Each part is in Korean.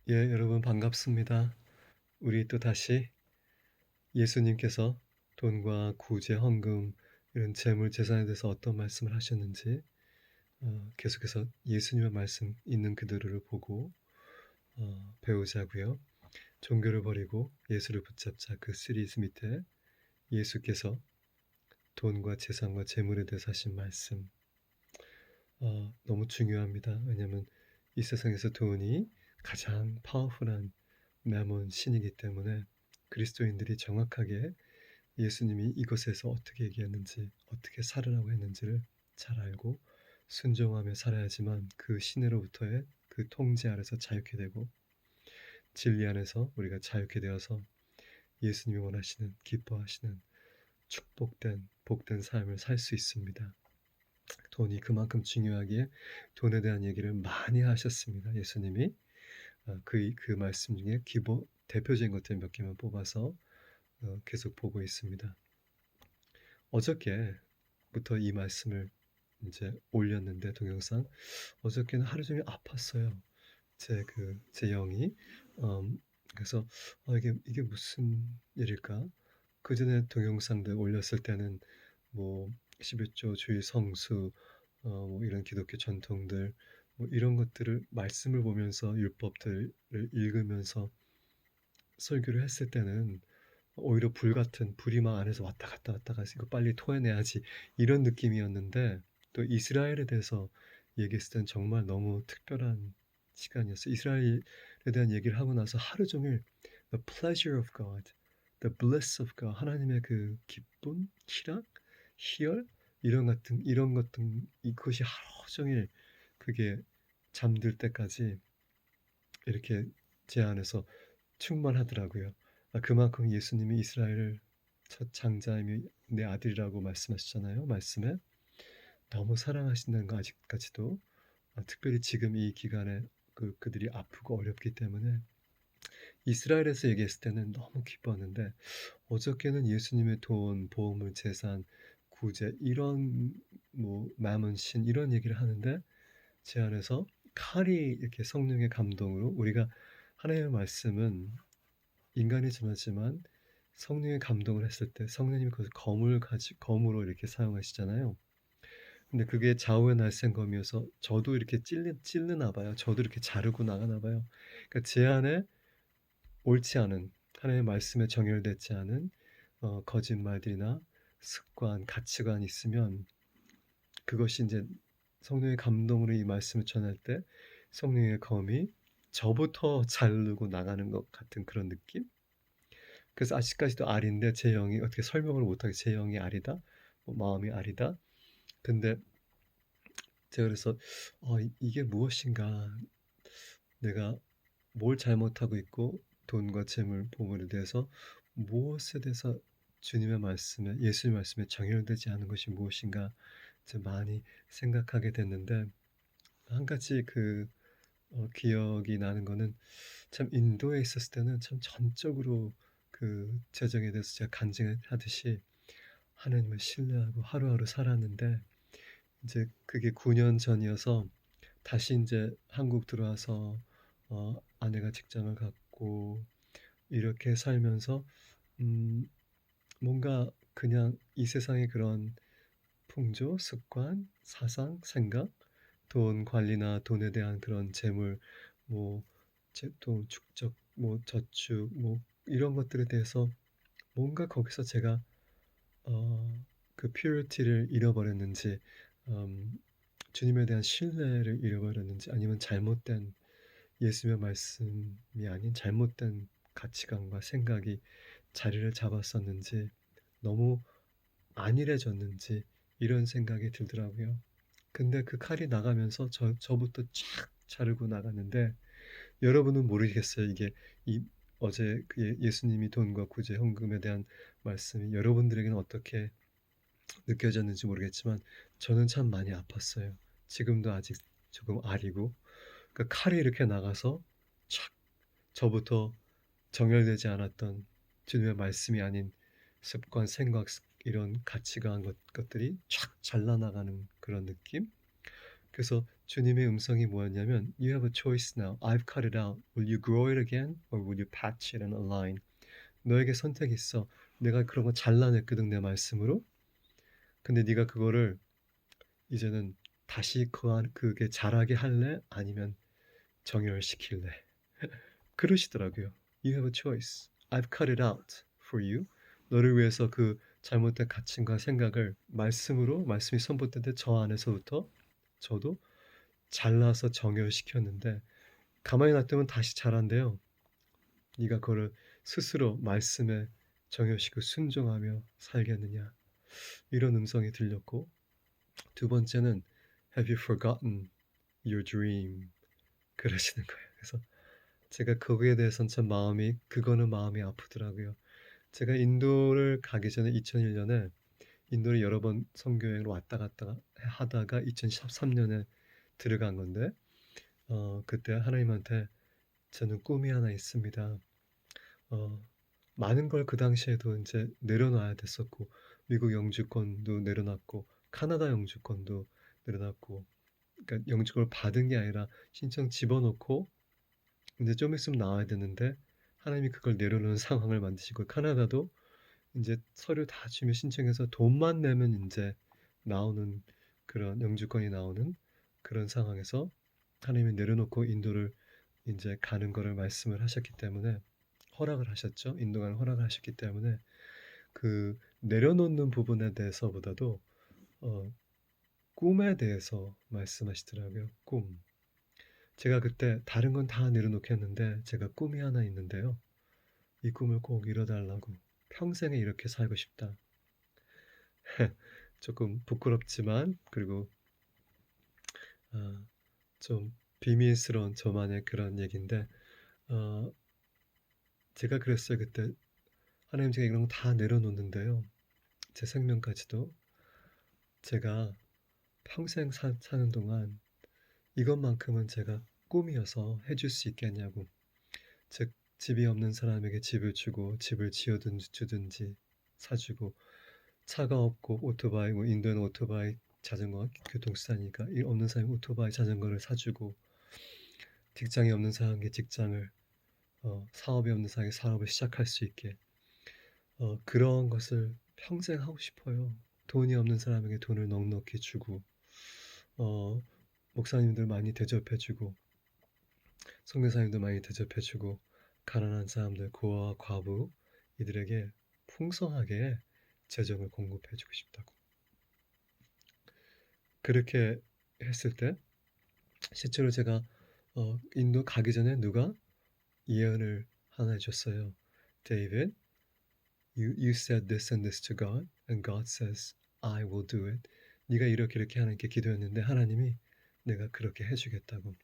예, 여러분 반갑습니다. 우리 또 다시 예수님께서 돈과 구제, 헌금 이런 재물 재산에 대해서 어떤 말씀을 하셨는지 계속해서 예수님의 말씀 있는 그대로를 보고 배우자고요. 종교를 버리고 예수를 붙잡자 그 시리즈 밑에 예수께서 돈과 재산과 재물에 대해서 하신 말씀 너무 중요합니다. 왜냐하면 이 세상에서 돈이 가장 파워풀한 매몬 신이기 때문에 그리스도인들이 정확하게 예수님이 이것에서 어떻게 얘기했는지 어떻게 살으라고 했는지를 잘 알고 순종하며 살아야지만 그 신으로부터의 그 통제 아래서 자유케 되고 진리 안에서 우리가 자유케 되어서 예수님이 원하시는 기뻐하시는 축복된 복된 삶을 살 수 있습니다. 돈이 그만큼 중요하기에 돈에 대한 얘기를 많이 하셨습니다. 예수님이 그 말씀 중에 기본 대표적인 것들 몇 개만 뽑아서 계속 보고 있습니다. 어저께부터 이 말씀을 이제 올렸는데 동영상 어저께는 하루 종일 아팠어요. 제 영이 그래서 이게 무슨 일일까? 그 전에 동영상들 올렸을 때는 뭐 11조 주의 성수 뭐 이런 기독교 전통들 뭐 이런 것들을 말씀을 보면서 율법들을 읽으면서 설교를 했을 때는 오히려 불 같은 불이 막 안에서 왔다 갔다 왔다 가서 '이거 빨리 토해내야지.' 이런 느낌이었는데 또 이스라엘에 대해서 얘기했을 땐 정말 너무 특별한 시간이었어요. 이스라엘에 대한 얘기를 하고 나서 하루 종일 the pleasure of God, the bliss of God 하나님의 그 기쁨, 희락, 희열 이런 것들 이것이 하루 종일 그게 잠들 때까지 이렇게 제 안에서 충만하더라고요. 그만큼 예수님이 이스라엘을 첫 장자이며 내 아들이라고 말씀하셨잖아요, 말씀에. 너무 사랑하신다는 거 아직까지도. 특별히 지금 이 기간에 그들이 아프고 어렵기 때문에 이스라엘에서 얘기했을 때는 너무 기뻤는데 어저께는 예수님의 돈, 보물, 재산, 구제 이런 뭐 마몬 신 이런 얘기를 하는데 제 안에서 칼이 이렇게 성령의 감동으로 우리가 하나님의 말씀은 인간이 전하지만 성령의 감동을 했을 때 성령님이 그것을 검으로 이렇게 사용하시잖아요. 근데 그게 좌우의 날쌘검이어서 저도 이렇게 찌르나 봐요. 저도 이렇게 자르고 나가나 봐요. 그러니까 제 안에 옳지 않은 하나님의 말씀에 정열되지 않은 거짓말들이나 습관, 가치관이 있으면 그것이 인제 성령의 감동으로 이 말씀을 전할 때 성령의 검이 저부터 자르고 나가는 것 같은 그런 느낌? 그래서 아직까지도 알인데 제 영이 어떻게 설명을 못하게 '제 영이 알이다. 뭐 마음이 알이다.' 근데 제가 그래서 '이게 무엇인가? 내가 뭘 잘못하고 있고 돈과 재물, 보물에 대해서 무엇에 대해서 주님의 말씀에 예수의 말씀에 정열되지 않은 것이 무엇인가?' 좀 많이 생각하게 됐는데 한 가지 기억이 나는 거는 참 인도에 있었을 때는 참 전적으로 그 재정에 대해서 제가 간증하듯이 하나님을 신뢰하고 하루하루 살았는데 이제 그게 9년 전이어서 다시 인제 한국 들어와서 아내가 직장을 갖고 이렇게 살면서 음 뭔가 그냥 이 세상의 그런 풍조, 습관, 사상, 생각, 돈 관리나 돈에 대한 그런 재물 뭐 돈 축적 뭐 저축 뭐 이런 것들에 대해서 뭔가 거기서 제가 그 퓨리티를 잃어버렸는지 주님에 대한 신뢰를 잃어버렸는지 아니면 잘못된 예수님의 말씀이 아닌 잘못된 가치관과 생각이 자리를 잡았었는지 너무 안일해졌는지 이런 생각이 들더라고요. 근데 그 칼이 나가면서 저부터 쫙 자르고 나갔는데 여러분은 모르겠어요. 이게 이 어제 예수님이 돈과 구제 헌금에 대한 말씀이 여러분들에게는 어떻게 느껴졌는지 모르겠지만 저는 참 많이 아팠어요. 지금도 아직 조금 아리고 그 칼이 이렇게 나가서 촥 저부터 정열되지 않았던 주님의 말씀이 아닌 습관, 생각 이런 가치관 것들이 촥 잘라나가는 그런 느낌? 그래서 주님의 음성이 뭐였냐면 "You have a choice now. I've cut it out. Will you grow it again or will you patch it and align?" 너에게 선택이 있어. 내가 그런 거 잘라냈거든 내 말씀으로. 근데 네가 그거를 이제는 다시 그게 자라게 할래? 아니면 정렬시킬래? 그러시더라고요. You have a choice. I've cut it out for you. 너를 위해서 그 잘못된 가치과 생각을 말씀으로 말씀이 선포될 때 저 안에서부터 저도 잘라서 정렬시켰는데 가만히 놔두면 다시 자란대요. 네가 그거를 스스로 말씀에 정열시키고 순종하며 살겠느냐. 이런 음성이 들렸고 두 번째는 Have you forgotten your dream? 그러시는 거예요. 그래서 제가 거기에 대해서는 참 그거는 마음이 아프더라고요. 제가 인도를 가기 전에 2001년에 인도를 여러 번 선교여행을 왔다 갔다 하다가 2013년에 들어간 건데 그때 하나님한테 저는 꿈이 하나 있습니다. 많은 걸 그 당시에도 인제 내려놔야 됐었고 미국 영주권도 내려놨고 카나다 영주권도 내려놨고 그러니까 영주권을 받은 게 아니라 신청 집어넣고 인제 좀 있으면 나와야 되는데 하나님이 그걸 내려놓은 상황을 만드시고 카나다도 인제 서류 다 주면 신청해서 돈만 내면 인제 나오는 그런 영주권이 나오는 그런 상황에서 하나님이 내려놓고 인도를 인제 가는 거를 말씀을 하셨기 때문에 허락을 하셨죠. 인도 가는 허락을 하셨기 때문에 그 내려놓는 부분에 대해서보다도 어 꿈에 대해서 말씀하시더라고요. 꿈. 제가 그때 다른 건 다 내려놓겠는데 제가 꿈이 하나 있는데요. 이 꿈을 꼭 이뤄 달라고. 평생에 이렇게 살고 싶다. 조금 부끄럽지만 그리고 어 좀 비밀스러운 저만의 그런 얘기인데 어 제가 그랬어요 그때. 하나님 제가 이런 거 다 내려놓는데요. 제 생명까지도 제가 평생 사는 동안 이것만큼은 제가 꿈이어서 해줄 수 있겠냐고. 즉 집이 없는 사람에게 집을 주고 집을 주든지 사주고 차가 없고 오토바이 뭐 인도에는 오토바이 자전거가 교통수단이니까 이 없는 사람이 오토바이 자전거를 사주고 직장이 없는 사람에게 직장을 사업이 없는 사람에게 사업을 시작할 수 있게 그런 것을 평생 하고 싶어요. 돈이 없는 사람에게 돈을 넉넉히 주고 어 목사님들 많이 대접해 주고 선교사님들 많이 대접해 주고 가난한 사람들 고아와 과부 이들에게 풍성하게 재정을 공급해 주고 싶다고. 그렇게 했을 때 실제로 제가 인도 가기 전에 누가 예언을 하나 해 줬어요. "David, you said this and this to God and God says I will do it." 네가 이렇게 이렇게 하나님께 기도했는데 하나님이 내가 그렇게 해 주겠다고.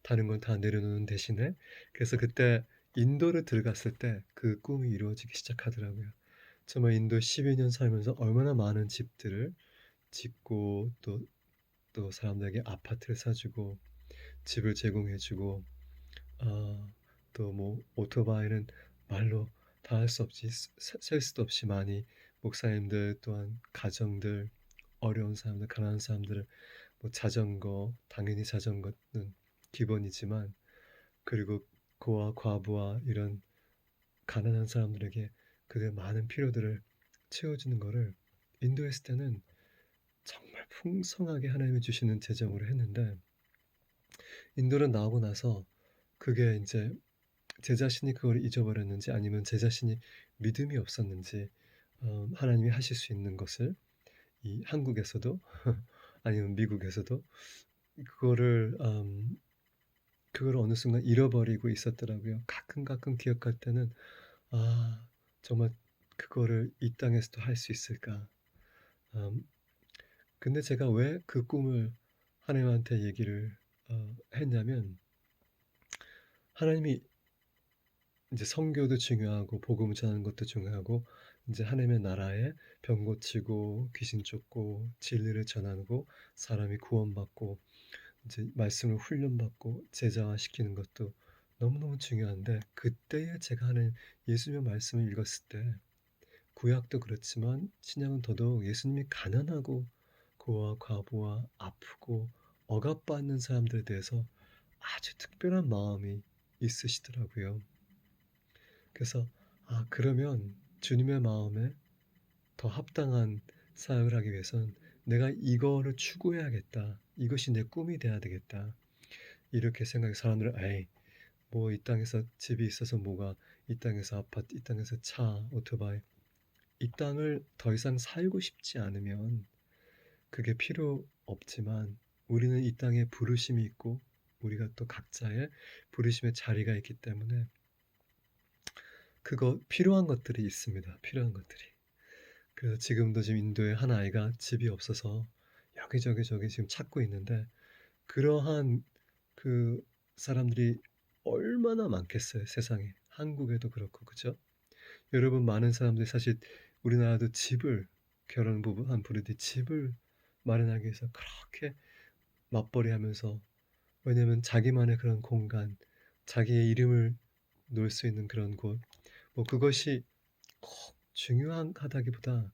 다른 건 다 내려놓는 대신에 그래서 그때 인도를 들어갔을 때 그 꿈이 이루어지기 시작하더라고요. 정말 인도 12년 살면서 얼마나 많은 집들을 짓고 또 사람들에게 아파트를 사 주고 집을 제공해 주고 또 뭐 오토바이는 말로 다 할 수 없이 셀 수도 없이 많이 목사님들 또한 가정들 어려운 사람들 가난한 사람들을 뭐 자전거 당연히 자전거는 기본이지만 그리고 고아 과부와 이런 가난한 사람들에게 그들의 많은 필요들을 채워주는 거를 인도에 있을 때는 정말 풍성하게 하나님이 주시는 재정으로 했는데 인도를 나오고 나서 그게 인제 제 자신이 그걸 잊어버렸는지 아니면 제 자신이 믿음이 없었는지 하나님이 하실 수 있는 것을 이 한국에서도 아니면 미국에서도 그거를 그걸 어느 순간 잃어버리고 있었더라고요. 가끔 기억할 때는 '아 정말 그거를 이 땅에서도 할 수 있을까?' 음 근데 제가 왜 그 꿈을 하나님한테 얘기를 했냐면 하나님이 인제 선교도 중요하고 복음을 전하는 것도 중요하고 인제 하나님의 나라에 병 고치고 귀신 쫓고 진리를 전하고 사람이 구원받고 이제 말씀을 훈련받고 제자화시키는 것도 너무너무 중요한데 그때에 제가 하는 예수님의 말씀을 읽었을 때 구약도 그렇지만 신약은 더더욱 예수님이 가난하고 고아 과부와 아프고 억압받는 사람들에 대해서 아주 특별한 마음이 있으시더라고요. 그래서 그러면 주님의 마음에 더 합당한 사역을 하기 위해선 '내가 이거를 추구해야겠다. 이것이 내 꿈이 돼야 되겠다.' 이렇게 생각해 사람들은 '에이 뭐 이 땅에서 집이 있어서 뭐가 이 땅에서 아파트, 이 땅에서 차, 오토바이 이 땅을 더 이상 살고 싶지 않으면 그게 필요 없지만 우리는 이 땅에 부르심이 있고 우리가 또 각자의 부르심의 자리가 있기 때문에 그거 필요한 것들이 있습니다. 필요한 것들이. 그래서 지금도 지금 인도에 한 아이가 집이 없어서 여기저기 저기 지금 찾고 있는데 그러한 그 사람들이 얼마나 많겠어요, 세상에. 한국에도 그렇고 그죠? 여러분 많은 사람들이 사실 우리나라도 집을 결혼 부부한 부류들이 집을 마련하기 위해서 그렇게 맞벌이하면서 왜냐면 자기만의 그런 공간, 자기의 이름을 놓을 수 있는 그런 곳 뭐 그것이 꼭 중요하다기보다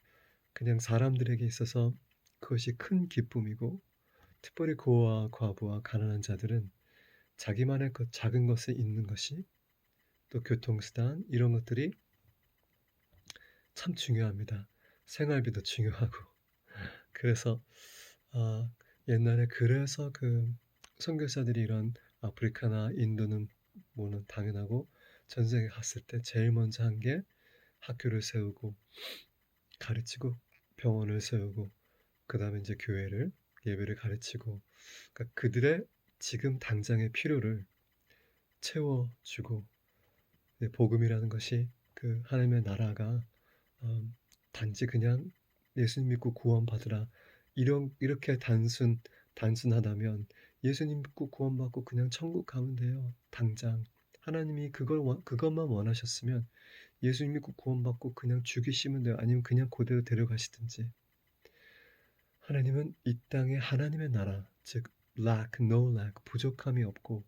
그냥 사람들에게 있어서 그것이 큰 기쁨이고 특별히 고아와 과부와 가난한 자들은 자기만의 그 작은 것에 있는 것이 또 교통수단 이런 것들이 참 중요합니다. 생활비도 중요하고. 그래서 아 옛날에 그래서 그 선교사들이 이런 아프리카나 인도는 뭐는 당연하고 전 세계 갔을 때 제일 먼저 한 게 학교를 세우고 가르치고 병원을 세우고 그다음에 이제 교회를 예배를 가르치고 그러니까 그들의 지금 당장의 필요를 채워주고 복음이라는 것이 그 하나님의 나라가 어, 단지 그냥 예수님 믿고 구원받으라 이렇게 단순하다면 예수님 믿고 구원받고 그냥 천국 가면 돼요. 당장 하나님이 그것만 원하셨으면 예수님 믿고 구원받고 그냥 죽이시면 돼요. 아니면 그냥 그대로 데려가시든지. 하나님은 이 땅에 하나님의 나라, 즉 lack, no lack, 부족함이 없고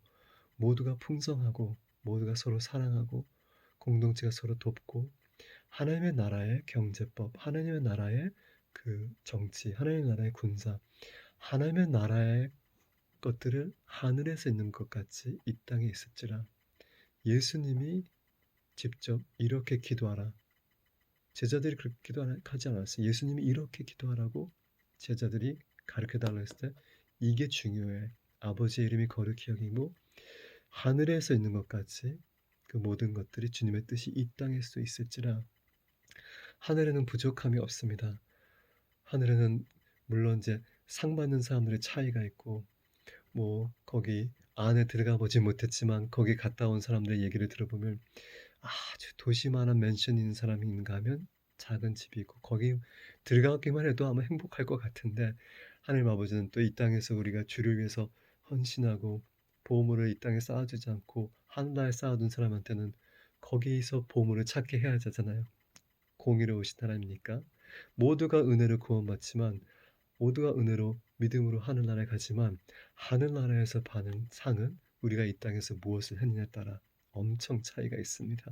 모두가 풍성하고 모두가 서로 사랑하고 공동체가 서로 돕고 하나님의 나라의 경제법, 하나님의 나라의 그 정치, 하나님의 나라의 군사, 하나님의 나라의 것들을 하늘에서 있는 것 같이 이 땅에 있을지라. 예수님이 직접 이렇게 기도하라. 제자들이 그렇게 기도하지 않았어요. 예수님이 이렇게 기도하라고 제자들이 가르쳐달라 했을 때 이게 중요해. 아버지의 이름이 거룩히 여기고 하늘에서 있는 것 같이 그 모든 것들이 주님의 뜻이 이 땅에서 있을지라. 하늘에는 부족함이 없습니다. 하늘에는 물론 이제 상 받는 사람들의 차이가 있고 뭐 거기 안에 들어가 보지 못했지만 거기 갔다 온 사람들의 얘기를 들어보면 아주 도시만한 맨션이 있는 사람이 있는가 하면 작은 집이 있고 거기 들어가기만 해도 아마 행복할 것 같은데 하나님 아버지는 또 이 땅에서 우리가 주를 위해서 헌신하고 보물을 이 땅에 쌓아주지 않고 하늘나라에 쌓아둔 사람한테는 거기서 보물을 찾게 해야 하잖아요. 공의로우신 하나님이니까 모두가 은혜를 구원받지만 모두가 은혜로 믿음으로 하늘나라에 가지만 하늘나라에서 받는 상은 우리가 이 땅에서 무엇을 했느냐에 따라 엄청 차이가 있습니다.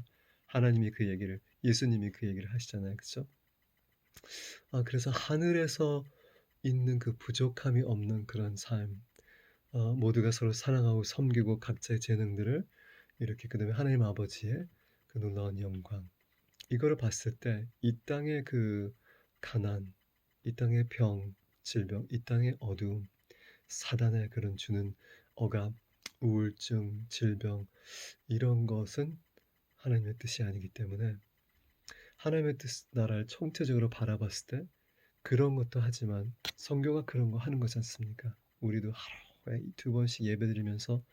하나님이 그 얘기를 예수님이 그 얘기를 하시잖아요. 그렇죠? 그래서 하늘에서 있는 그 부족함이 없는 그런 삶 모두가 서로 사랑하고 섬기고 각자의 재능들을 이렇게 그다음에 하나님 아버지의 그 놀라운 영광 이거를 봤을 때 이 땅의 그 가난, 이 땅의 병, 질병, 이 땅의 어두움, 사단의 그런 주는 억압, 우울증, 질병 이런 것은 하나님의 뜻이 아니기 때문에 하나님의 뜻 나라를 총체적으로 바라봤을 때 그런 것도 하지만 성교가 그런 거 하는 거지 않습니까? 우리도 하루에 2번씩 예배드리면서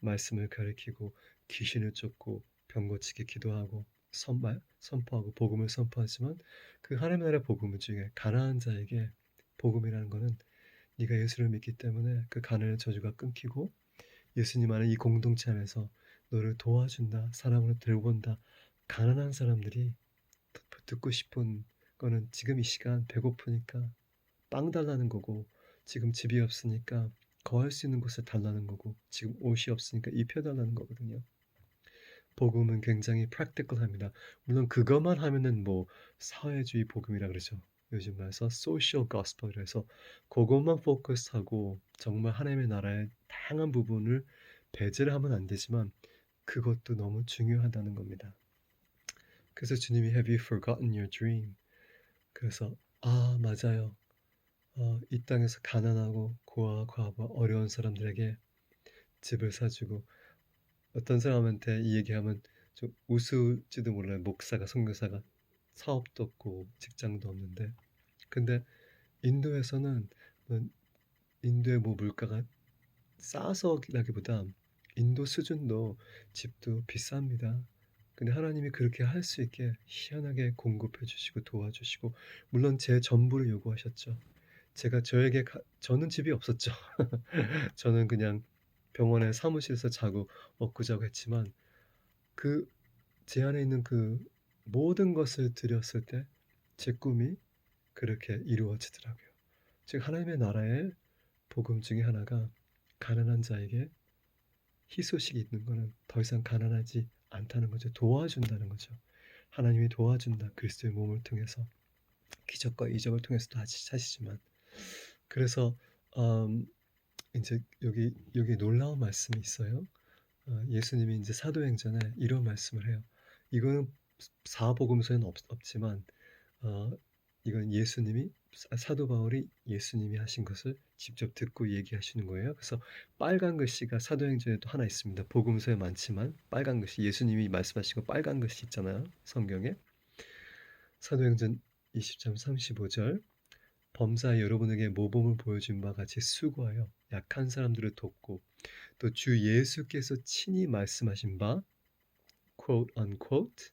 말씀을 가리키고 귀신을 쫓고 병 고치게 기도하고 선포하고 복음을 선포하지만 그 하나님 나라의 복음 중에 가난한 자에게 복음이라는 거는 네가 예수를 믿기 때문에 그 가난의 저주가 끊기고 예수님 안에 이 공동체 안에서 너를 도와준다 사랑으로 들고 온다 가난한 사람들이 듣고 싶은 거는 지금 이 시간 배고프니까 빵 달라는 거고 지금 집이 없으니까 거할 수 있는 곳을 달라는 거고 지금 옷이 없으니까 입혀달라는 거거든요. 복음은 굉장히 practical합니다. 물론 그것만 하면은 뭐 사회주의 복음이라 그러죠. 요즘 말해서 소셜 gospel이라 해서 고것만 포커스하고 정말 하나님의 나라의 다양한 부분을 배제를 하면 안 되지만 그것도 너무 중요하다는 겁니다. 그래서 주님이 "Have you forgotten your dream?" 그래서 맞아요. 이 땅에서 가난하고 고아와 과부와 어려운 사람들에게 집을 사 주고 어떤 사람한테 이 얘기하면 좀 우스울지도 몰라요. 목사가 선교사가 사업도 없고 직장도 없는데. 근데 인도에서는 뭐 인도의 뭐 물가가 싸서라기보다 인도 수준도 집도 비쌉니다. 근데 하나님이 그렇게 할 수 있게 희한하게 공급해 주시고 도와주시고 물론 제 전부를 요구하셨죠. 제가 저는 집이 없었죠. 저는 그냥 병원에 사무실에서 자고 먹고 자고 했지만 그 제 안에 있는 그 모든 것을 드렸을 때 제 꿈이 그렇게 이루어지더라고요. 즉 하나님의 나라의 복음 중에 하나가 가난한 자에게 희소식이 있는 거는 더 이상 가난하지 않다는 거죠. 도와준다는 거죠. 하나님이 도와준다. 그리스도의 몸을 통해서 기적과 이적을 통해서도 하시지만 그래서 인제 여기 놀라운 말씀이 있어요. 예수님이 인제 사도행전에 이런 말씀을 해요. 이거는 사복음서에는 없지만 어 이건 예수님이 사도 바울이 예수님이 하신 것을 직접 듣고 얘기하시는 거예요. 그래서 빨간 글씨가 사도행전에도 하나 있습니다. 복음서에 많지만 빨간 글씨 예수님이 말씀하신 거 빨간 글씨 있잖아요, 성경에. 사도행전 20장 35절 범사에 여러분에게 모범을 보여준 바와 같이 수고하여 약한 사람들을 돕고 또 주 예수께서 친히 말씀하신 바 quote unquote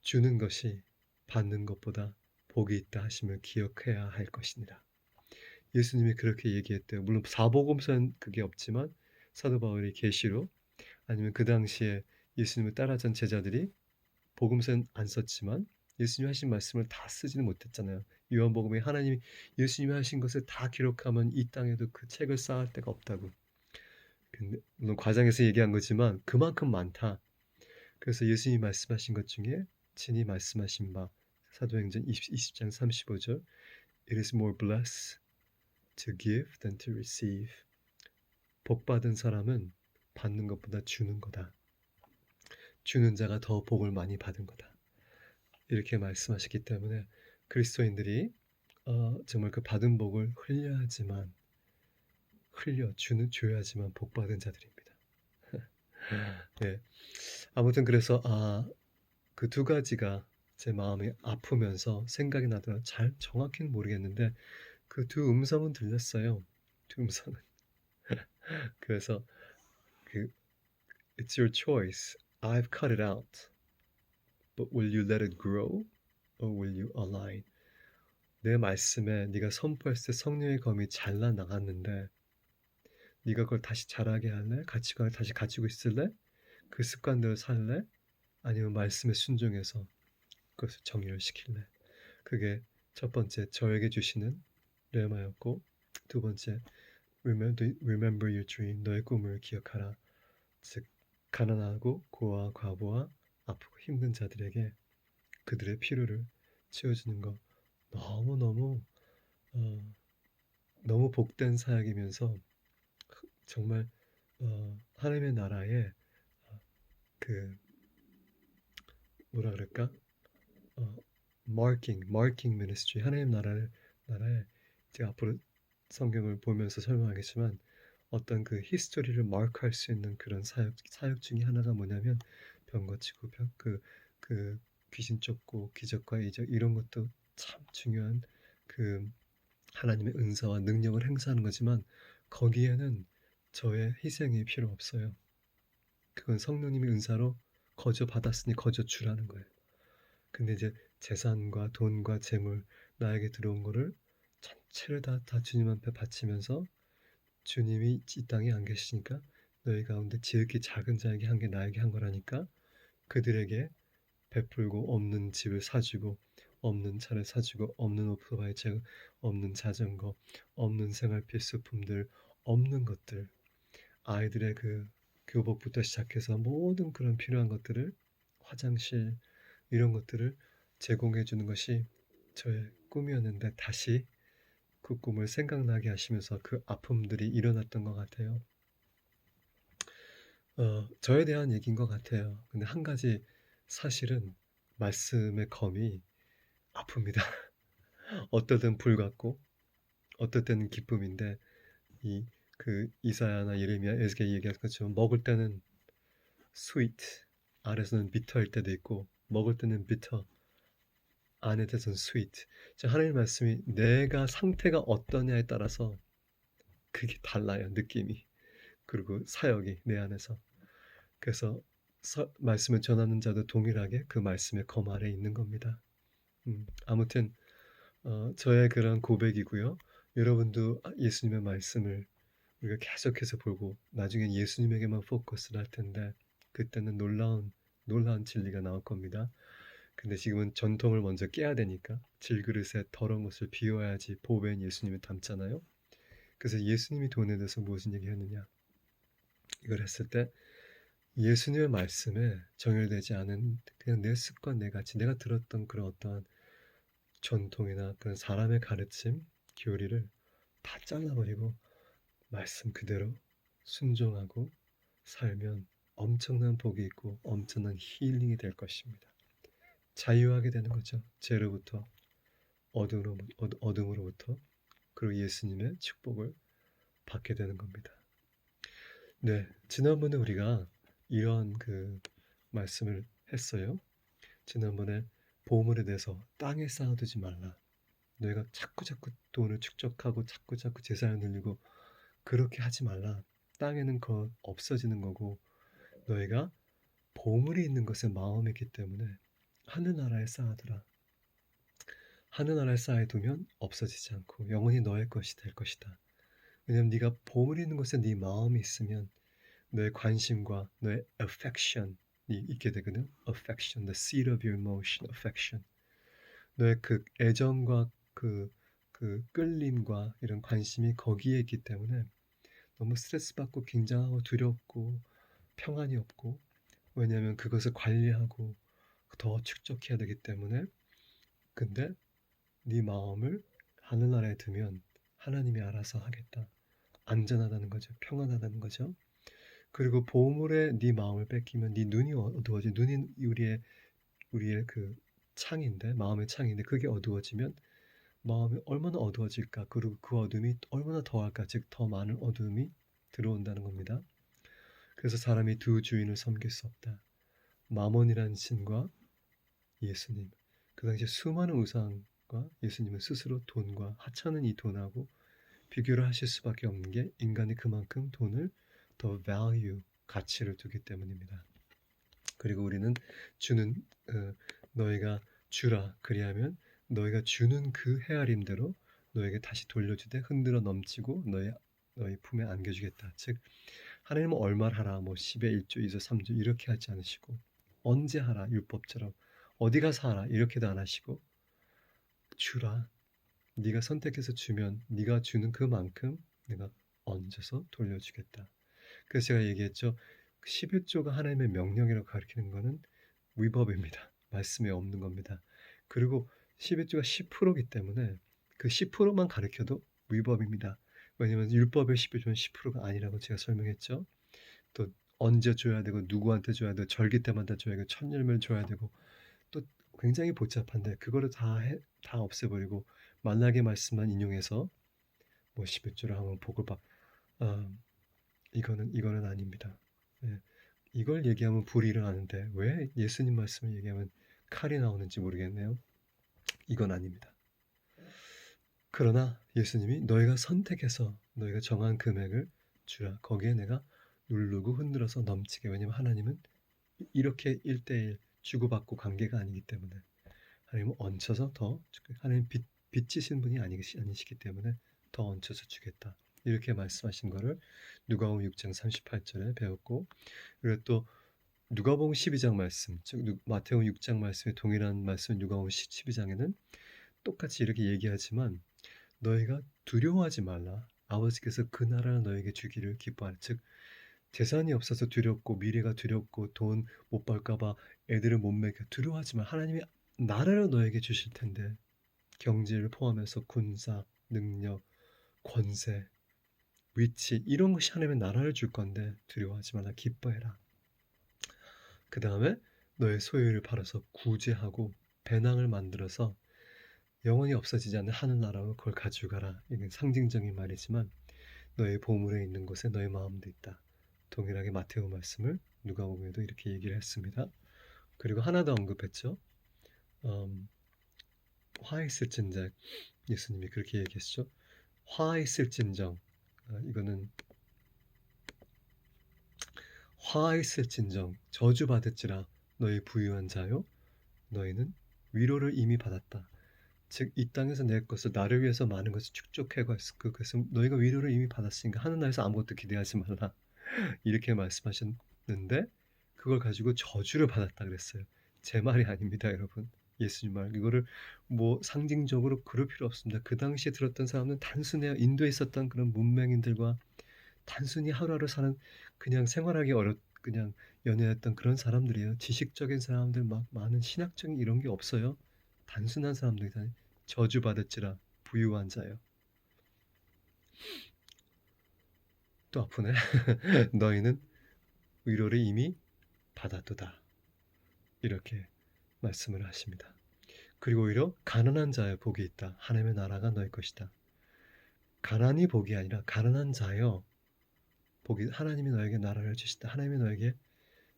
주는 것이 받는 것보다 복이 있다 하심을 기억해야 할 것이니라. 예수님이 그렇게 얘기했대요. 물론 사복음서는 그게 없지만 사도 바울이 계시로 아니면 그 당시에 예수님을 따라전 제자들이 복음서는 안 썼지만 예수님이 하신 말씀을 다 쓰지는 못했잖아요. 요한복음에 하나님이 예수님이 하신 것을 다 기록하면 이 땅에도 그 책을 쌓을 데가 없다고. 근데 물론 과장해서 얘기한 거지만 그만큼 많다. 그래서 예수님이 말씀하신 것 중에 친히 말씀하신 바 사도행전 20장 35절 It is more blessed to give than to receive. 복 받은 사람은 받는 것보다 주는 거다. 주는 자가 더 복을 많이 받은 거다. 이렇게 말씀하셨기 때문에 그리스도인들이 정말 그 받은 복을 줘야지만 복 받은 자들입니다. 네. 아무튼 그래서 그 두 가지가 제 마음이 아프면서 생각이 나더라고요. 잘 정확히는 모르겠는데 그 두 음성은 들렸어요. 두 음성은. 그래서 그 It's your choice. I've cut it out. But will you let it grow or will you align? 내 말씀에 네가 선포했을 때 성령의 검이 잘라 나갔는데 네가 그걸 다시 자라게 할래? 가치관을 다시 가지고 있을래? 그 습관대로 살래? 아니면 말씀에 순종해서 그것을 정의를 시킬래? 그게 첫 번째 저에게 주시는 레마였고 두 번째 remember your dream 너의 꿈을 기억하라. 즉 가난하고 고아 과부와 아프고 힘든 자들에게 그들의 필요를 채워주는 거 너무너무 너무 복된 사역이면서 정말 하나님의 나라에 그 뭐라 그럴까 marking ministry 하나님 나라에 제가 앞으로 성경을 보면서 설명하겠지만 어떤 그 히스토리를 마크할 수 있는 그런 사역 중에 하나가 뭐냐면 병 고치고 그 귀신 쫓고 기적과 이적 이런 것도 참 중요한 그 하나님의 은사와 능력을 행사하는 거지만 거기에는 저의 희생이 필요 없어요. 그건 성령님의 은사로 거저 받았으니 거저 주라는 거예요. 근데 이제 재산과 돈과 재물 나에게 들어온 거를 전체를 다 주님 앞에 바치면서 주님이 이 땅에 안 계시니까 너희 가운데 지극히 작은 자에게 한 게 나에게 한 거라니까 그들에게 베풀고 없는 집을 사주고 없는 차를 사주고 없는 오토바이 없는 자전거 없는 생활 필수품들 없는 것들 아이들의 그 교복부터 시작해서 모든 그런 필요한 것들을 화장실 이런 것들을 제공해 주는 것이 저의 꿈이었는데 다시 그 꿈을 생각나게 하시면서 그 아픔들이 일어났던 것 같아요. 저에 대한 얘기인 것 같아요. 근데 한 가지 사실은 말씀의 검이 아픕니다. 어떨 땐 불 같고 어떨 때는 기쁨인데 이 이사야나 예레미야, 에스겔 얘기한 것처럼 먹을 때는 sweet, 아래서는 bitter일 때도 있고 먹을 때는 bitter, 안에 대해서는 sweet. 하나님의 말씀이 내가 상태가 어떠냐에 따라서 그게 달라요, 느낌이. 그리고 사역이 내 안에서. 그래서 말씀을 전하는 자도 동일하게 그 말씀의 검 아래에 있는 겁니다. 아무튼 저의 그런 고백이고요. 여러분도 예수님의 말씀을 우리가 계속해서 보고 나중엔 예수님에게만 포커스를 할 텐데 그때는 놀라운 진리가 나올 겁니다. 근데 지금은 전통을 먼저 깨야 되니까 질그릇에 더러운 것을 비워야지 보배인 예수님을 담잖아요. 그래서 예수님이 돈에 대해서 무슨 얘기했느냐, 이걸 했을 때 예수님의 말씀에 정열되지 않은 그냥 내 습관, 내 가치, 내가 들었던 그런 어떠한 전통이나 그런 사람의 가르침, 교리를 다 잘라버리고 말씀 그대로 순종하고 살면 엄청난 복이 있고 엄청난 힐링이 될 것입니다. 자유하게 되는 거죠. 죄로부터, 어둠으로부터, 그리고 예수님의 축복을 받게 되는 겁니다. 네, 지난번에 우리가 이런 말씀을 했어요. 지난번에 보물에 대해서 땅에 쌓아두지 말라. 너희가 자꾸 돈을 축적하고 자꾸 재산을 늘리고 그렇게 하지 말라. 땅에는 없어지는 거고 너희가 보물이 있는 것에 마음이 있기 때문에 하늘나라에 쌓아두라. 하늘나라에 쌓아두면 없어지지 않고 영원히 너의 것이 될 것이다. 왜냐하면 네가 보물이 있는 곳에 네 마음이 있으면 너의 관심과 너의 affection이 있게 되거든. affection, the seat of your emotion, affection. 너의 그 애정과 그 끌림과 이런 관심이 거기에 있기 때문에 너무 스트레스 받고 긴장하고 두렵고 평안이 없고, 왜냐하면 그것을 관리하고 더 축적해야 되기 때문에. 근데 네 마음을 하늘나라에 두면 하나님이 알아서 하겠다. 안전하다는 거죠. 평안하다는 거죠. 그리고 보물에 네 마음을 뺏기면 네 눈이 어두워져. 눈이 우리의 그 창인데, 마음의 창인데 그게 어두워지면 마음이 얼마나 어두워질까. 그리고 그 어둠이 얼마나 더할까. 즉 더 많은 어둠이 들어온다는 겁니다. 그래서 사람이 두 주인을 섬길 수 없다. 마몬이라는 신과 예수님. 그 당시에 수많은 우상과 예수님은 스스로 돈과 하찮은 이 돈하고 비교를 하실 수밖에 없는 게 인간이 그만큼 돈을 더 value, 가치를 두기 때문입니다. 그리고 우리는 너희가 주라, 그리하면 너희가 주는 그 헤아림대로 너에게 다시 돌려주되 흔들어 넘치고 너희 품에 안겨주겠다. 즉 하나님은 얼마를 하라, 10의 1조, 2조, 3조 이렇게 하지 않으시고 언제 하라, 율법처럼 어디 가서 하라 이렇게도 안 하시고 주라. 네가 선택해서 주면 네가 주는 그만큼 내가 얹어서 돌려주겠다. 그래서 제가 얘기했죠. 11조가 하나님의 명령이라고 가리키는 것은 위법입니다. 말씀에 없는 겁니다. 그리고 11조가 10%이기 때문에 그 10%만 가리켜도 위법입니다. 왜냐하면 율법의 11조는 10%가 아니라고 제가 설명했죠. 또 언제 줘야 되고 누구한테 줘야 되고 절기 때마다 줘야 되고 천일면 줘야 되고 또 굉장히 복잡한데 그거를 다 없애버리고 만나게 말씀만 인용해서 11조를 하면 복을 이거는 아닙니다. 예. 이걸 얘기하면 불이 일어나는데 왜 예수님 말씀을 얘기하면 칼이 나오는지 모르겠네요. 이건 아닙니다. 그러나 예수님이 너희가 선택해서 너희가 정한 금액을 주라. 거기에 내가 누르고 흔들어서 넘치게. 왜냐하면 하나님은 이렇게 1대1 주고받고 관계가 아니기 때문에, 하나님은 얹혀서 하나님 빚지신 분이 아니시기 때문에 더 얹혀서 주겠다. 이렇게 말씀하신 거를 누가복음 6장 38절에 배웠고, 그리고 또 누가복음 12장 말씀, 즉 마태복음 6장 말씀에 동일한 말씀 누가복음 12장에는 똑같이 이렇게 얘기하지만 너희가 두려워하지 말라. 아버지께서 그 나라를 너에게 주기를 기뻐하라. 즉 재산이 없어서 두렵고 미래가 두렵고 돈 못 벌까 봐 애들을 못 먹여 두려워하지 마. 하나님이 나라를 너에게 주실 텐데 경제를 포함해서 군사, 능력, 권세, 위치 이런 것이 하나님의 나라를 줄 건데 두려워하지 말라 기뻐해라. 그 다음에 너의 소유를 팔아서 구제하고 배낭을 만들어서 영원히 없어지지 않는 하늘나라로 그걸 가져가라. 이게 상징적인 말이지만 너의 보물에 있는 곳에 너의 마음도 있다. 동일하게 마테오 말씀을 누가복음에도 이렇게 얘기를 했습니다. 그리고 하나 더 언급했죠. 화 있을진저 예수님이 그렇게 얘기했죠. 화 있을진정 이거는 화 있을진정 저주받을지라 너희 부유한 자요 너희는 위로를 이미 받았다. 즉 이 땅에서 내 것을 나를 위해서 많은 것을 축적해가 그것은 너희가 위로를 이미 받았으니까 하늘나라에서 아무것도 기대하지 말라. 이렇게 말씀하셨는데 그걸 가지고 저주를 받았다 그랬어요. 제 말이 아닙니다, 여러분. 예수님 말. 이거를 뭐 상징적으로 그럴 필요 없습니다. 그 당시에 들었던 사람은 단순해요. 인도에 있었던 그런 문맹인들과 단순히 하루하루 사는 그냥 생활하기 그냥 연애했던 그런 사람들이에요. 지식적인 사람들 막 많은 신학적인 이런 게 없어요. 단순한 사람들이 저주받을지라 부유한 자요. 또 아프네. 너희는 위로를 이미 받았도다. 이렇게 말씀을 하십니다. 그리고 오히려 가난한 자의 복이 있다. 하나님의 나라가 너희 것이다. 가난이 복이 아니라 가난한 자여 복이 하나님이 너에게 나라를 주신다. 하나님이 너에게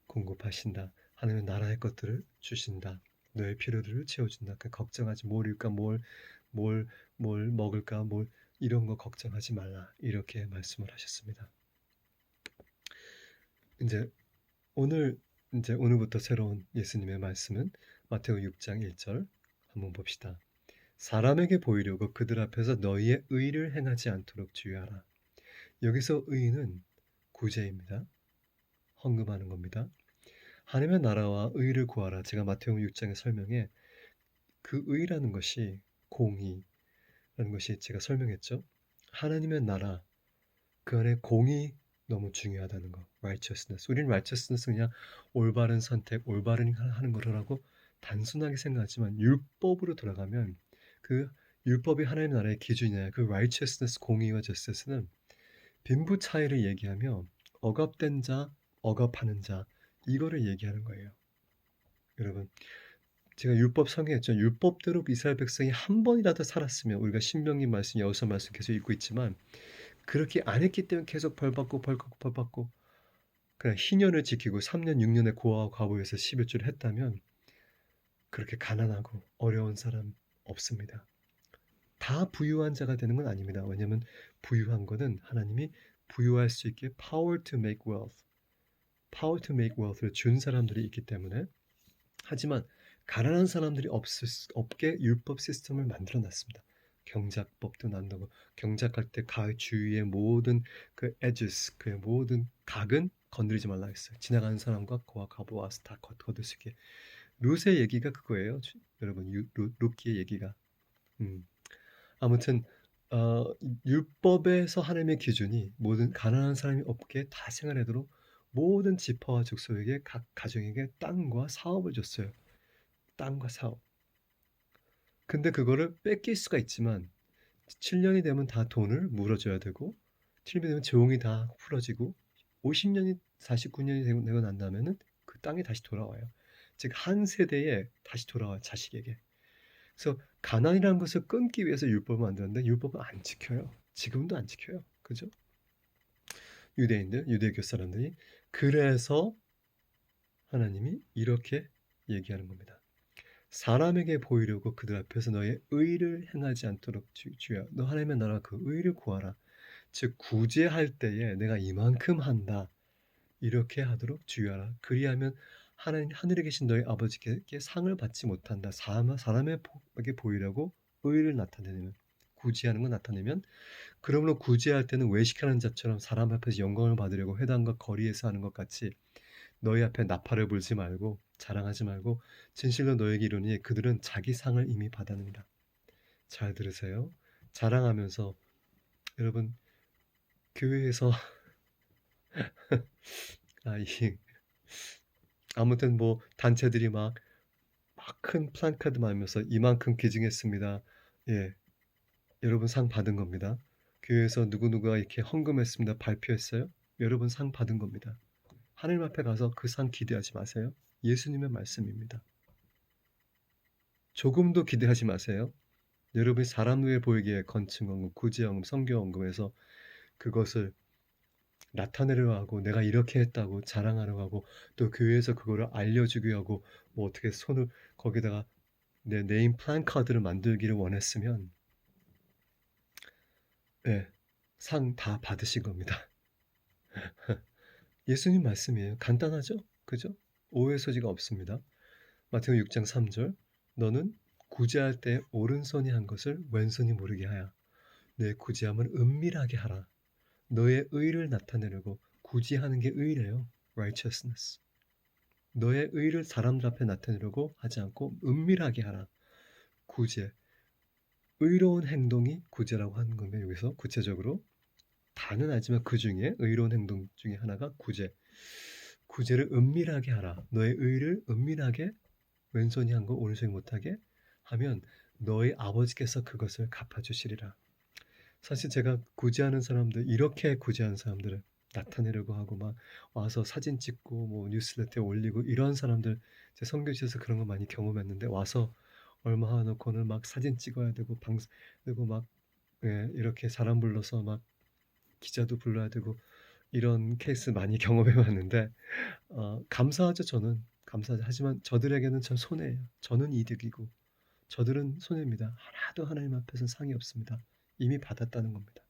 공급하신다. 하나님의 나라의 것들을 주신다. 너의 필요들을 채워준다. 걱정하지 뭘 입을까 뭘 먹을까 뭘 이런 거 걱정하지 말라. 이렇게 말씀을 하셨습니다. 이제 오늘부터 새로운 예수님의 말씀은 마태오 6장 1절 한번 봅시다. 사람에게 보이려고 그들 앞에서 너희의 의를 행하지 않도록 주의하라. 여기서 의는 구제입니다. 헌금하는 겁니다. 하나님의 나라와 의를 구하라. 제가 마태복음 6장의 설명에 그 의라는 것이 공의라는 것이 제가 설명했죠. 하나님의 나라 그 안에 공의 너무 중요하다는 거. righteousness. 우리는 righteousness 그냥 올바른 선택, 올바른 하는 거라고 단순하게 생각하지만 율법으로 돌아가면 그 율법이 하나님 나라의 기준이냐. 그 righteousness, 공의와 justice는 빈부 차이를 얘기하며 억압된 자, 억압하는 자 이거를 얘기하는 거예요. 여러분, 제가 율법 설명했죠. 율법대로 이스라엘 백성이 한 번이라도 살았으면 우리가 신명기 말씀, 여호수아 말씀 계속 읽고 있지만 그렇게 안 했기 때문에 계속 벌받고 그냥 희년을 지키고 3년, 6년의 고아와 과부에서 11주를 했다면 그렇게 가난하고 어려운 사람 없습니다. 다 부유한 자가 되는 건 아닙니다. 왜냐하면 부유한 것은 하나님이 부유할 수 있게 power to make wealth를 준 사람들이 있기 때문에 하지만 가난한 사람들이 없게 율법 시스템을 만들어 놨습니다. 경작법도 난다고 경작할 때 주위의 모든 그 edges, 그 모든 각은 건드리지 말라 했어요. 지나가는 사람과 그와 과부와 다 거둘 수 있게. 룻의 얘기가 그거예요. 여러분 룻기의 얘기가. 아무튼 율법에서 하나님의 기준이 모든 가난한 사람이 없게 다 생활하도록 모든 지파와 족속에게 각 가정에게 땅과 사업을 줬어요. 땅과 사업. 근데 그거를 뺏길 수가 있지만 7년이 되면 다 돈을 물어줘야 되고 7년이 되면 재혼이 다 풀어지고 50년이 49년이 되고 난 다음에는 그 땅이 다시 돌아와요. 즉 한 세대에 다시 돌아와 자식에게. 그래서 가난이라는 것을 끊기 위해서 율법을 만들었는데 율법은 안 지켜요. 지금도 안 지켜요. 그죠? 유대교 사람들이. 그래서 하나님이 이렇게 얘기하는 겁니다. 사람에게 보이려고 그들 앞에서 너의 의를 행하지 않도록 주여 너 하나님의 나라 그 의를 구하라. 즉 구제할 때에 내가 이만큼 한다. 이렇게 하도록 주의하라. 그리하면 하늘에 계신 너희 아버지께 상을 받지 못한다. 사람에게 보이려고 의를 나타내면 구제하는 걸 나타내면 그러므로 구제할 때는 외식하는 자처럼 사람 앞에서 영광을 받으려고 회당과 거리에서 하는 것 같이 너희 앞에 나팔을 불지 말고 자랑하지 말고 진실로 너에게 이르니 그들은 자기 상을 이미 받았느니라. 잘 들으세요. 자랑하면서 여러분 교회에서 아무튼 뭐 단체들이 막 큰 플랜카드 만들면서 이만큼 기증했습니다. 예. 여러분 상 받은 겁니다. 교회에서 누구누구가 이렇게 헌금했습니다. 발표했어요. 여러분 상 받은 겁니다. 하나님 앞에 가서 그 상 기대하지 마세요. 예수님의 말씀입니다. 조금도 기대하지 마세요. 여러분이 사람 눈에 보이기에 건축언금, 구제언금, 성교언금에서 그것을 나타내려고 하고 내가 이렇게 했다고 자랑하려고 하고 또 교회에서 그거를 알려주기 하고 뭐 어떻게 손을 거기다가 내 네임 플랜카드를 만들기를 원했으면 예, 상 다 받으신 겁니다. 예수님 말씀이에요. 간단하죠? 그죠? 오해 소지가 없습니다. 마태복음 6장 3절 너는 구제할 때 오른손이 한 것을 왼손이 모르게 하여 내 구제함을 은밀하게 하라. 너의 의를 나타내려고 구제하는 게 의래요. righteousness. 너의 의를 사람들 앞에 나타내려고 하지 않고 은밀하게 하라. 구제. 의로운 행동이 구제라고 하는 건데 여기서 구체적으로 다는 아니지만 그 중에 의로운 행동 중에 하나가 구제. 구제를 은밀하게 하라. 너의 의를 은밀하게 왼손이 한 거 오른손이 못하게 하면 너희 아버지께서 그것을 갚아주시리라. 사실 제가 구제하는 사람들 이렇게 구제하는 사람들을 나타내려고 하고 막 와서 사진 찍고 뭐 뉴스레터에 올리고 이런 사람들 제 선교지에서 그런 거 많이 경험했는데 와서 얼마 하나 놓고는 막 사진 찍어야 되고 그리고 막 예, 이렇게 사람 불러서 막 기자도 불러야 되고 이런 케이스 많이 경험해 봤는데 감사하죠. 저는 감사하죠. 하지만 저들에게는 참 손해예요. 저는 이득이고 저들은 손해입니다. 하나도 하나님 앞에서는 상이 없습니다. 이미 받았다는 겁니다.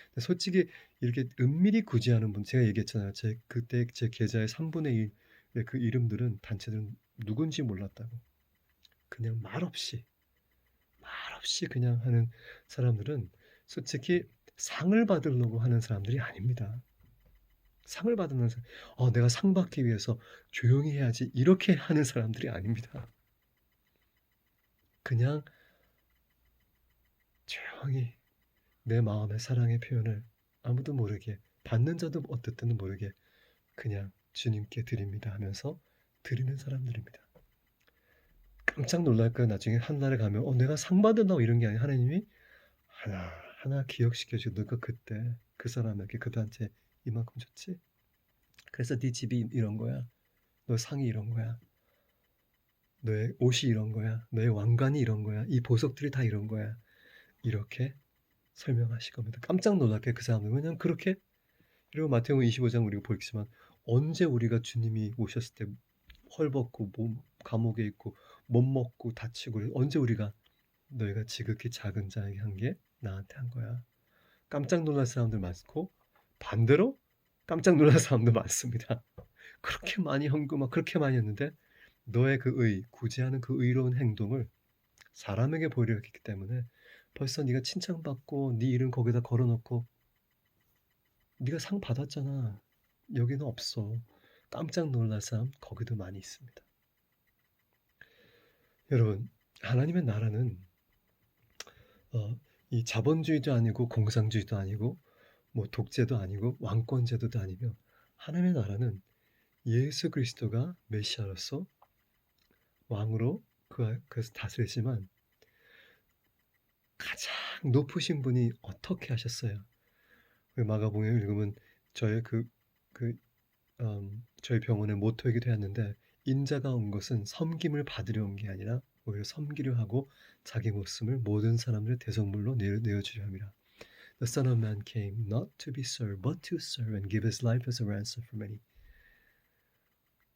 근데 솔직히 이렇게 은밀히 구제하는 분 제가 얘기했잖아요. 그때 제 계좌의 3분의 1의 그 이름들은 단체들은 누군지 몰랐다고. 그냥 말없이 그냥 하는 사람들은 솔직히 상을 받으려고 하는 사람들이 아닙니다. 상을 받으면 내가 상 받기 위해서 조용히 해야지 이렇게 하는 사람들이 아닙니다. 그냥 조용히 내 마음의 사랑의 표현을 아무도 모르게 받는 자도 어떻든 모르게 그냥 주님께 드립니다 하면서 드리는 사람들입니다. 깜짝 놀랄 거예요. 나중에 한날에 가면 내가 상 받는다고 이런 게 아니라 하나님이 하나하나 기억시켜주고 너가 그때 그 사람에게 그 단체 이만큼 줬지? 그래서 네 집이 이런 거야. 너 상이 이런 거야. 너의 옷이 이런 거야. 너의 왕관이 이런 거야. 이 보석들이 다 이런 거야. 이렇게 설명하실 겁니다. 깜짝 놀랄게 그 사람은. 왜냐하면 그렇게 그리고 마태복음 25장 우리가 보겠지만 언제 우리가 주님이 오셨을 때 헐벗고 감옥에 있고 못 먹고 다치고 언제 우리가 너희가 지극히 작은 자에게 한 게 나한테 한 거야. 깜짝 놀랄 사람들 많고 반대로 깜짝 놀랄 사람도 많습니다. 그렇게 많이 헌금하고 그렇게 많이 했는데 너의 그 구제하는 그 의로운 행동을 사람에게 보이려 했기 때문에 벌써 네가 칭찬받고 네 이름 거기다 걸어놓고 네가 상 받았잖아. 여기는 없어. 깜짝 놀랄 사람 거기도 많이 있습니다. 여러분, 하나님의 나라는 이 자본주의도 아니고 공산주의도 아니고 뭐 독재도 아니고 왕권제도도 아니며 하나님의 나라는 예수 그리스도가 메시아로서 왕으로 그래서 다스리지만 가장 높으신 분이 어떻게 하셨어요? 마가복음 읽으면 저의 저희 병원의 모토이기도 했는데 인자가 온 것은 섬김을 받으려 온 게 아니라 오히려 섬기려 하고 자기 목숨을 모든 사람들의 대속물로 내어주려 함이라. The Son of Man came not to be served, but to serve and give his life as a ransom for many.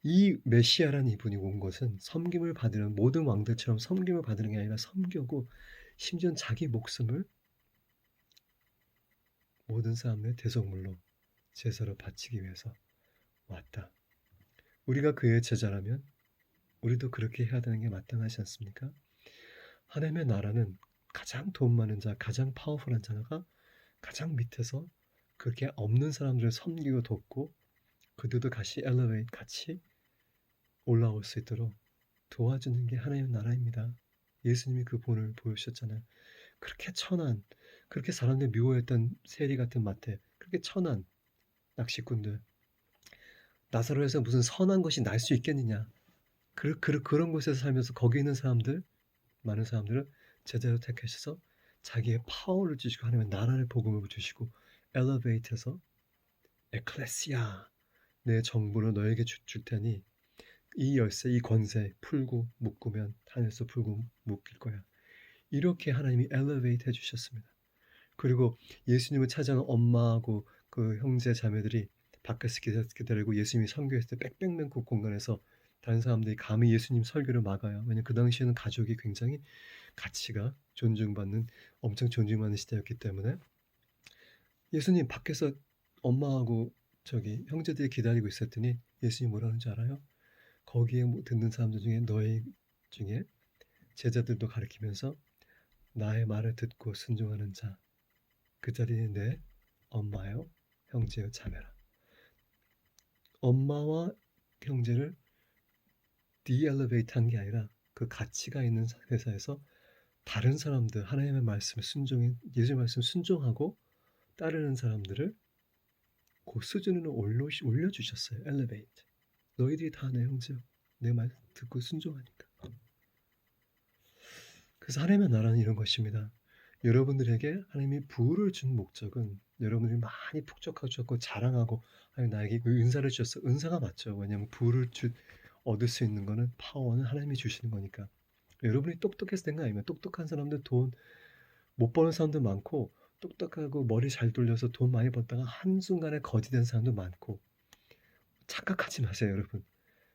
이 메시아라는 이분이 온 것은 섬김을 받으려는 모든 왕들처럼 섬김을 받으는 게 아니라 섬기고 심지어 자기 목숨을 모든 사람의 대속물로 제사로 바치기 위해서 왔다. 우리가 그의 제자라면 우리도 그렇게 해야 되는 게 마땅하지 않습니까? 하나님의 나라는 가장 돈 많은 자, 가장 파워풀한 자가 가장 밑에서 그렇게 없는 사람들을 섬기고 돕고 그들도 같이 올라올 수 있도록 도와주는 게 하나님의 나라입니다. 예수님이 그 본을 보여주셨잖아요. 그렇게 천한, 그렇게 사람들 미워했던 세리 같은 마태, 그렇게 천한 낚시꾼들, 나사로에서 무슨 선한 것이 날 수 있겠느냐? 그런 곳에서 살면서 거기 있는 사람들, 많은 사람들을 제자로 택하셔서 자기의 파워를 주시고 하나님의 나라를 복음을 주시고 엘리베이트해서 에클레시아 내 정부를 너에게 줄 테니 이 열쇠 이 권세 풀고 묶으면 하늘에서 풀고 묶일 거야. 이렇게 하나님이 엘리베이트 해주셨습니다. 그리고 예수님을 찾아온 엄마하고 그 형제 자매들이 밖에서 기다리고 예수님이 선교했을 때 빽빽맨 그 공간에서 다른 사람들이 감히 예수님 설교를 막아요. 왜냐면 그 당시에는 가족이 굉장히 가치가 존중받는 엄청 존중받는 시대였기 때문에 예수님 밖에서 엄마하고 저기 형제들이 기다리고 있었더니 예수님 뭐라는 줄 알아요? 거기에 듣는 사람들 중에 너희 중에 제자들도 가리키면서 나의 말을 듣고 순종하는 자 그 자리에 내 엄마요 형제요 자매라. 엄마와 형제를 디엘리베이트 한 게 아니라 그 가치가 있는 회사에서 다른 사람들 하나님의 말씀을 순종해 예수의 말씀을 순종하고 따르는 사람들을 그 수준으로 올려주셨어요. 엘리베이트. 너희들이 다 내 형제요. 내 말 듣고 순종하니까. 그래서 하나님의 나라는 이런 것입니다. 여러분들에게 하나님이 부를 준 목적은 여러분들이 많이 풍족하고 자랑하고 하나님 나에게 그 은사를 주셨어. 은사가 맞죠. 왜냐하면 부를 얻을 수 있는 거는 파워는 하나님이 주시는 거니까. 여러분이 똑똑해서 된 거 아니면 똑똑한 사람들 돈 못 버는 사람도 많고 똑똑하고 머리 잘 돌려서 돈 많이 벌다가 한순간에 거지 된 사람도 많고 착각하지 마세요 여러분.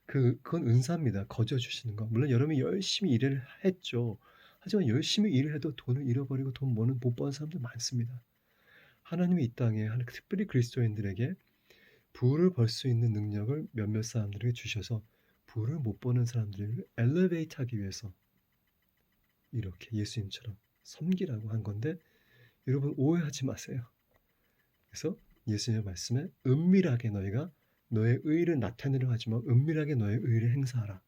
그건 은사입니다. 거저 주시는 거. 물론 여러분이 열심히 일을 했죠. 하지만 열심히 일을 해도 돈을 잃어버리고 돈 못 버는 사람들 많습니다. 하나님이 이 땅에 특별히 그리스도인들에게 부를 벌 수 있는 능력을 몇몇 사람들에게 주셔서 부를 못 버는 사람들을 엘리베이트 하기 위해서 이렇게 예수님처럼 섬기라고 한 건데 여러분 오해하지 마세요. 그래서 예수님의 말씀에 은밀하게 너희가 너의 의를 나타내려 하지만 은밀하게 너의 의를 행사하라.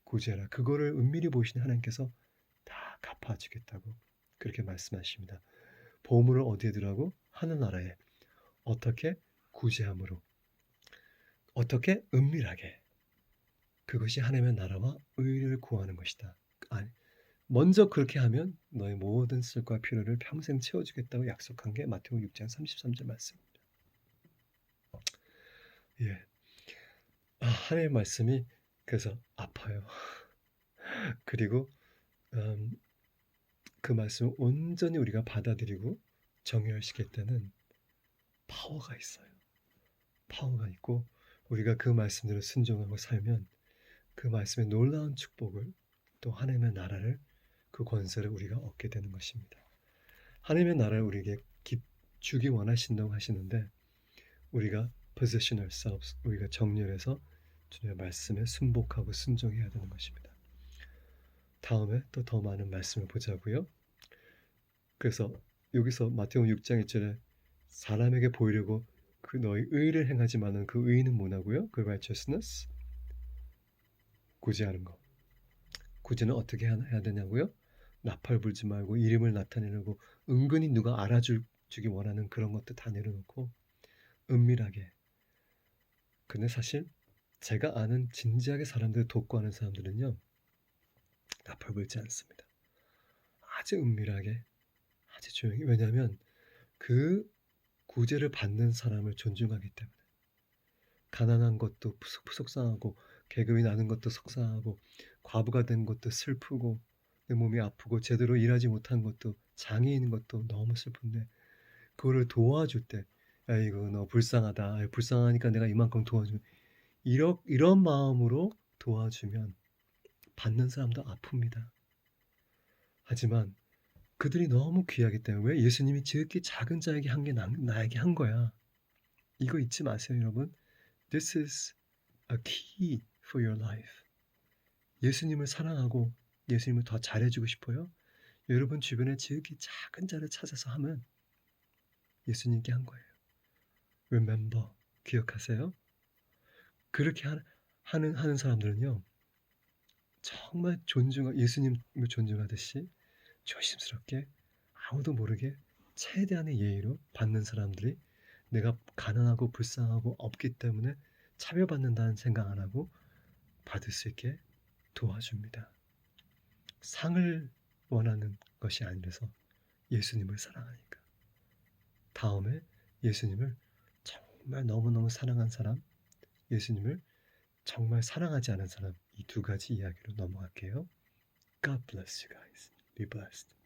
구제하라. 그거를 은밀히 보시는 하나님께서 다 갚아주겠다고 그렇게 말씀하십니다. 보물을 어디에 두라고? 하늘나라에. 어떻게? 구제함으로. 어떻게? 은밀하게. 그것이 하나님의 나라와 의를 구하는 것이다. 아니, 먼저 그렇게 하면 너의 모든 쓸과 필요를 평생 채워주겠다고 약속한 게 마태복음 6장 33절 말씀입니다. 예, 하나님의 말씀이 그래서 아파요. 그리고 그 말씀을 온전히 우리가 받아들이고 정의시킬 때는 파워가 있어요. 파워가 있고 우리가 그 말씀대로 순종하고 살면 그 말씀의 놀라운 축복을 또 하나님의 나라를 그 권세를 우리가 얻게 되는 것입니다. 하나님의 나라를 우리에게 주기 원하신다고 하시는데 우리가 position ourselves, 우리가 정렬해서 주님의 말씀에 순복하고 순종해야 되는 것입니다. 다음에 또 더 많은 말씀을 보자고요. 그래서 여기서 마태복음 6장 1절에 사람에게 보이려고 그 너희 의를 행하지만은 그 의는 뭐냐고요? 그 righteousness 구제하는 거. 구제는 어떻게 해야 되냐고요? 나팔 불지 말고 이름을 나타내려고 은근히 누가 알아주기 원하는 그런 것도 다 내려놓고 은밀하게. 근데 사실 제가 아는 진지하게 사람들을 돕고 하는 사람들은요 나팔 불지 않습니다. 아주 은밀하게 아주 조용히. 왜냐하면 그 구제를 받는 사람을 존중하기 때문에. 가난한 것도 속상하고 계급이 나는 것도 속상하고 과부가 된 것도 슬프고 내 몸이 아프고 제대로 일하지 못한 것도 장애인인 것도 너무 슬픈데 그거를 도와줄 때 아이고 너 불쌍하다. 불쌍하니까 내가 이만큼 도와주면 이런 마음으로 도와주면 받는 사람도 아픕니다. 하지만 그들이 너무 귀하기 때문에 왜 예수님이 지극히 작은 자에게 한 게 나에게 한 거야. 이거 잊지 마세요 여러분. This is a key for your life. 예수님을 사랑하고 예수님을 더 잘해주고 싶어요? 여러분 주변에 지극히 작은 자를 찾아서 하면 예수님께 한 거예요. Remember, 기억하세요? 그렇게 하는 사람들은요 정말 예수님을 존중하듯이 조심스럽게 아무도 모르게 최대한의 예의로 받는 사람들이 내가 가난하고 불쌍하고 없기 때문에 차별받는다는 생각 안 하고 받을 수 있게 도와줍니다. 상을 원하는 것이 아니라서 예수님을 사랑하니까. 다음에 예수님을 정말 너무너무 사랑한 사람, 예수님을 정말 사랑하지 않은 사람, 이 두 가지 이야기로 넘어갈게요. God bless you guys. Be blessed.